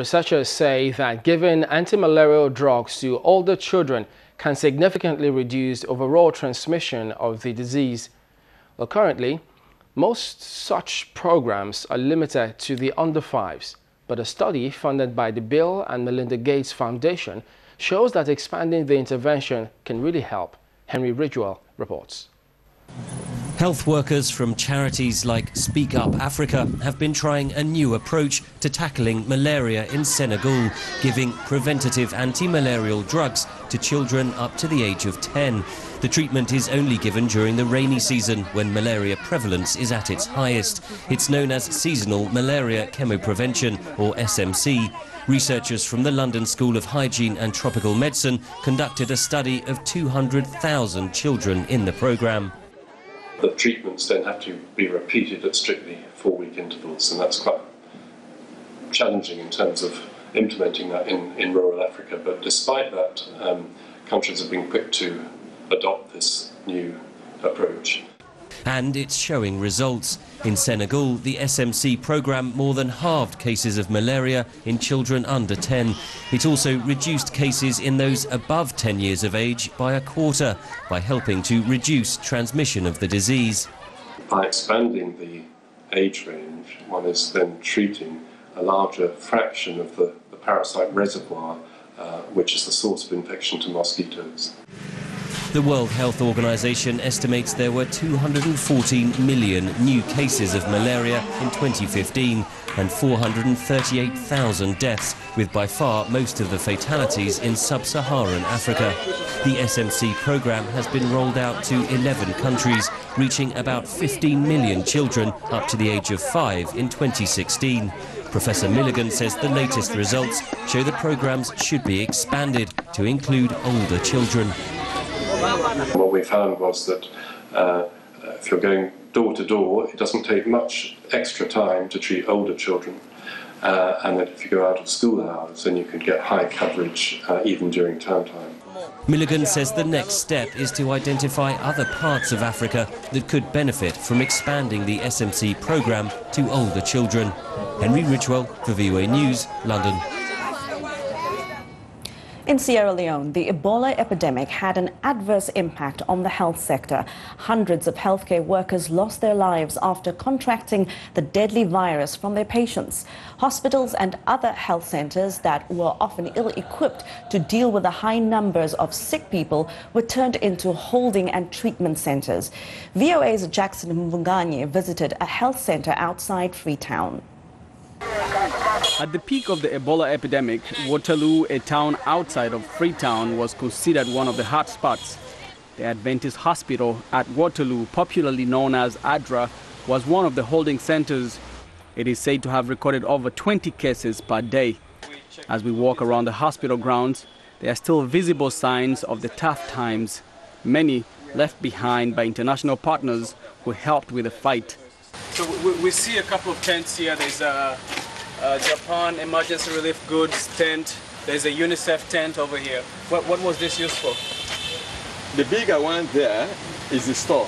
researchers say that giving anti-malarial drugs to older children can significantly reduce overall transmission of the disease. Well, currently, most such programs are limited to the under 5s, but a study funded by the Bill and Melinda Gates Foundation shows that expanding the intervention can really help. Henry Ridgewell reports. Health workers from charities like Speak Up Africa have been trying a new approach to tackling malaria in Senegal, giving preventative anti-malarial drugs to children up to the age of 10. The treatment is only given during the rainy season, when malaria prevalence is at its highest. It's known as seasonal malaria chemoprevention, or SMC. Researchers from the London School of Hygiene and Tropical Medicine conducted a study of 200,000 children in the programme. The treatments then have to be repeated at strictly 4-week intervals, and that's quite challenging in terms of implementing that in rural Africa. But despite that, countries have been quick to adopt this new approach. And it's showing results. In Senegal, the SMC programme more than halved cases of malaria in children under 10. It also reduced cases in those above 10 years of age by a quarter, by helping to reduce transmission of the disease. By expanding the age range, one is then treating a larger fraction of the parasite reservoir, which is the source of infection to mosquitoes. The World Health Organization estimates there were 214 million new cases of malaria in 2015 and 438,000 deaths, with by far most of the fatalities in sub-Saharan Africa. The SMC program has been rolled out to 11 countries, reaching about 15 million children up to the age of 5 in 2016. Professor Milligan says the latest results show the programs should be expanded to include older children. What we found was that if you're going door to door, it doesn't take much extra time to treat older children, and that if you go out of school hours, then you can get high coverage even during term time. Milligan says the next step is to identify other parts of Africa that could benefit from expanding the SMC programme to older children. Henry Ridgewell for VOA News, London. In Sierra Leone, the Ebola epidemic had an adverse impact on the health sector. Hundreds of healthcare workers lost their lives after contracting the deadly virus from their patients. Hospitals and other health centers that were often ill-equipped to deal with the high numbers of sick people were turned into holding and treatment centers. VOA's Jackson Mvunganye visited a health center outside Freetown. At the peak of the Ebola epidemic, Waterloo, a town outside of Freetown, was considered one of the hot spots. The Adventist Hospital at Waterloo, popularly known as ADRA, was one of the holding centers. It is said to have recorded over 20 cases per day. As we walk around the hospital grounds, there are still visible signs of the tough times, many left behind by international partners who helped with the fight. So we see a couple of tents here. There's a Japan emergency relief goods tent. There's a UNICEF tent over here. What was this used for? The bigger one there is the store.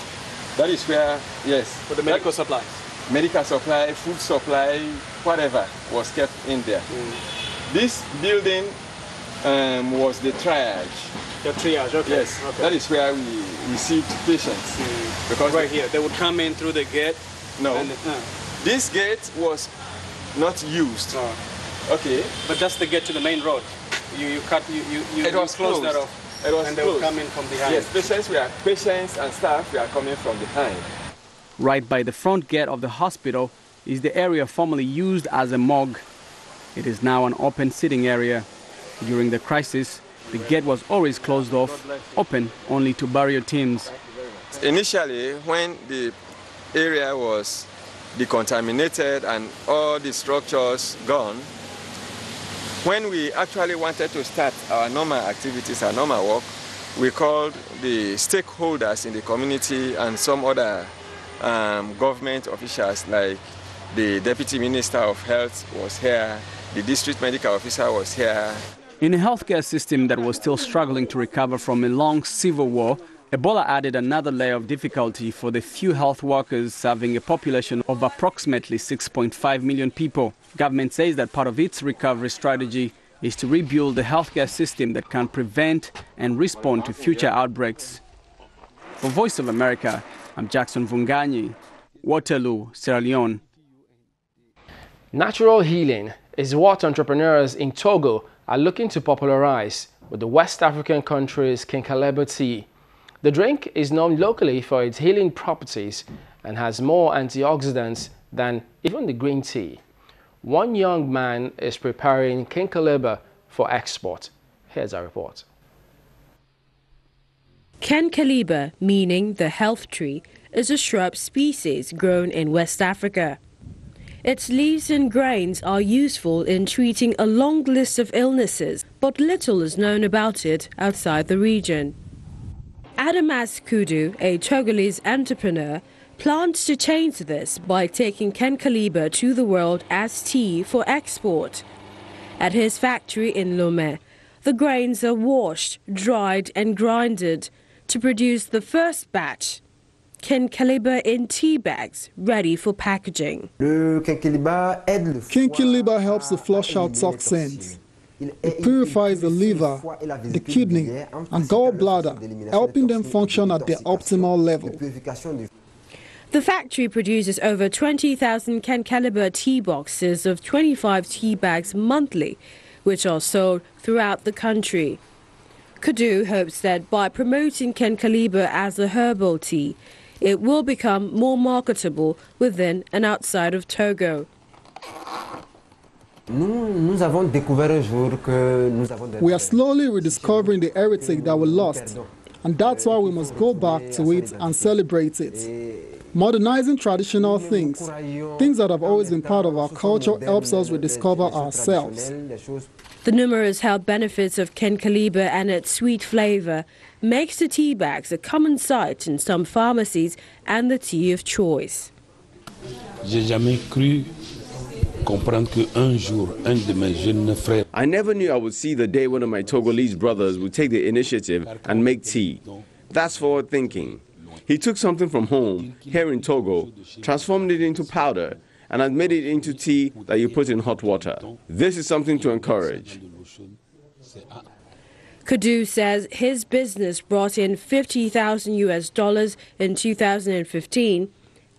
That is where, yes. For the medical supplies? Medical supply, food supply, whatever was kept in there. This building was the triage. The triage, okay. Yes, okay. That is where we received patients. Because right here, they would come in through the gate? No. This gate was not used. Okay. But just to get to the main road, you close that off. It was and they closed. would come in from behind. Yes, patients and staff were coming from behind. Right by the front gate of the hospital is the area formerly used as a morgue. It is now an open sitting area. During the crisis, the gate was always closed off, open only to burial teams. Initially, when the area was decontaminated and all the structures gone, when we actually wanted to start our normal activities, our normal work, we called the stakeholders in the community and some other government officials, like the Deputy Minister of Health was here, the District Medical Officer was here. In a healthcare system that was still struggling to recover from a long civil war, Ebola added another layer of difficulty for the few health workers serving a population of approximately 6.5 million people. Government says that part of its recovery strategy is to rebuild the healthcare system that can prevent and respond to future outbreaks. For Voice of America, I'm Jackson Vunganyi, Waterloo, Sierra Leone. Natural healing is what entrepreneurs in Togo are looking to popularize with the West African country's Kinkaleber tea. The drink is known locally for its healing properties and has more antioxidants than even the green tea. One young man is preparing Kinkaleber for export. Here's our report. Kinkaleber, meaning the health tree, is a shrub species grown in West Africa. Its leaves and grains are useful in treating a long list of illnesses, but little is known about it outside the region. Adamas Kudu, a Togolese entrepreneur, plans to change this by taking Kinkaleber to the world as tea for export. At his factory in Lorne, the grains are washed, dried and grinded to produce the first batch, Kinkaleber in tea bags, ready for packaging. Kinkaleber helps to flush out toxins. It purifies the liver, the kidney, and gallbladder, helping them function at their optimal level. The factory produces over 20,000 Kinkaleber tea boxes of 25 tea bags monthly, which are sold throughout the country. Kudu hopes that by promoting Kinkaleber as a herbal tea, it will become more marketable within and outside of Togo. We are slowly rediscovering the heritage that we lost, and that's why we must go back to it and celebrate it. Modernizing traditional things that have always been part of our culture, helps us rediscover ourselves. The numerous health benefits of Kinkaleber and its sweet flavor makes the tea bags a common sight in some pharmacies and the tea of choice. I never knew I would see the day one of my Togolese brothers would take the initiative and make tea. That's forward thinking. He took something from home, here in Togo, transformed it into powder, and had made it into tea that you put in hot water. This is something to encourage. Kudu says his business brought in $50,000 in 2015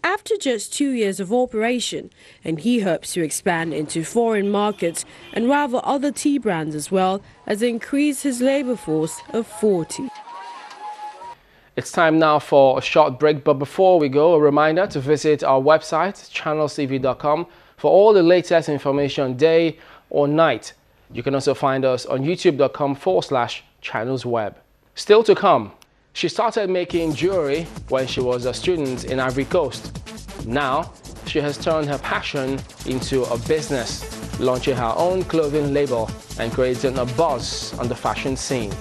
after just 2 years of operation, and he hopes to expand into foreign markets and rival other tea brands as well as increase his labor force of 40. It's time now for a short break, but before we go, a reminder to visit our website, channelstv.com, for all the latest information day or night. You can also find us on youtube.com/channelsweb. Still to come, she started making jewelry when she was a student in Ivory Coast. Now, she has turned her passion into a business, launching her own clothing label and creating a buzz on the fashion scene.